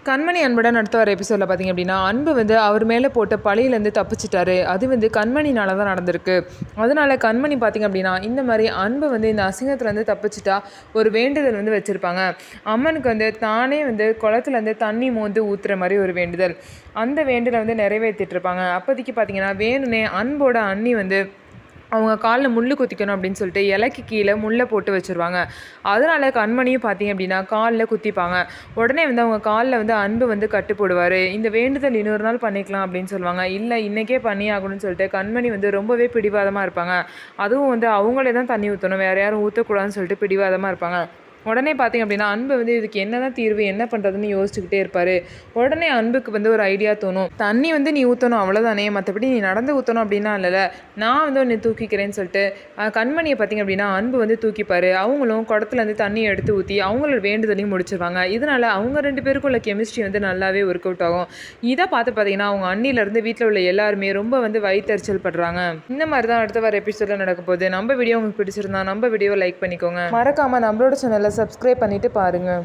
கண்மணி அன்புடன் அடுத்த வர எபிசோடில் பார்த்திங்க அப்படின்னா அன்பு வந்து அவர் மேலே போட்ட பழியிலேருந்து தப்பிச்சிட்டாரு. அது வந்து கண்மணினால தான் நடந்திருக்கு. அதனால் கண்மணி பார்த்திங்க அப்படின்னா இந்த மாதிரி அன்பு வந்து இந்த அசிங்கத்துலேருந்து தப்பிச்சிட்டா ஒரு வேண்டுதல் வந்து வச்சுருப்பாங்க. அம்மனுக்கு வந்து தானே வந்து குளத்துலேருந்து தண்ணி மோந்து ஊற்றுற மாதிரி ஒரு வேண்டுதல். அந்த வேண்டுதலை வந்து நிறைவேற்றிட்டுருப்பாங்க. அப்போதைக்கு பார்த்திங்கன்னா வேணுனே அன்போட அண்ணி வந்து அவங்க காலில் முள் குத்திக்கணும் அப்படின்னு சொல்லிட்டு இலைக்கு கீழே முள்ளை போட்டு வச்சுருவாங்க. அதனால் கண்மணியும் பார்த்திங்க அப்படின்னா காலில் குத்திப்பாங்க. உடனே வந்து அவங்க காலில் வந்து அன்பு வந்து கட்டு போடுவார். இந்த வேண்டுதல் இன்னொரு நாள் பண்ணிக்கலாம் அப்படின்னு சொல்லுவாங்க. இல்லை இன்றைக்கே பண்ணி ஆகணும்னு சொல்லிட்டு கண்மணி வந்து ரொம்பவே பிடிவாதமாக இருப்பாங்க. அதுவும் வந்து அவங்களே தான் தண்ணி ஊற்றணும், வேறு யாரும் ஊற்றக்கூடாதுன்னு சொல்லிட்டு பிடிவாதமாக இருப்பாங்க. உடனே பார்த்திங்க அப்படின்னா அன்பு வந்து இதுக்கு என்ன தான் தீர்வு என்ன பண்ணுறதுன்னு யோசிச்சுக்கிட்டே இருப்பார். உடனே அன்புக்கு வந்து ஒரு ஐடியா தோணும். தண்ணி வந்து நீ ஊற்றணும் அவ்வளோதானே, மற்றபடி நீ நடந்து ஊற்றணும் அப்படின்னா இல்லைல்ல, நான் வந்து ஒன்று தூக்கிக்கிறேன்னு சொல்லிட்டு கண்மணியை பார்த்திங்க அப்படின்னா அன்பு வந்து தூக்கிப்பார். அவங்களும் குடத்துலேருந்து தண்ணியை எடுத்து ஊற்றி அவங்களோட வேண்டுதலையும் முடிச்சிருவாங்க. இதனால் அவங்க 2 பேருக்குள்ள கெமிஸ்ட்ரி வந்து நல்லாவே ஒர்க் அவுட் ஆகும். இதை பார்த்து பார்த்திங்கன்னா அவங்க அண்ணிலேருந்து வீட்டில் உள்ள எல்லாருமே ரொம்ப வந்து வயிற்றுச்சல் படுறாங்க. இந்த மாதிரி தான் அடுத்த வர எபிசோடில் நடக்க போகுது. நம்ம வீடியோ உங்களுக்கு பிடிச்சிருந்தா நம்ம வீடியோ லைக் பண்ணிக்கோங்க. மறக்காமல் நம்மளோட சேனலை சப்ஸ்கிரைப் பண்ணிவிட்டு பாருங்கள்.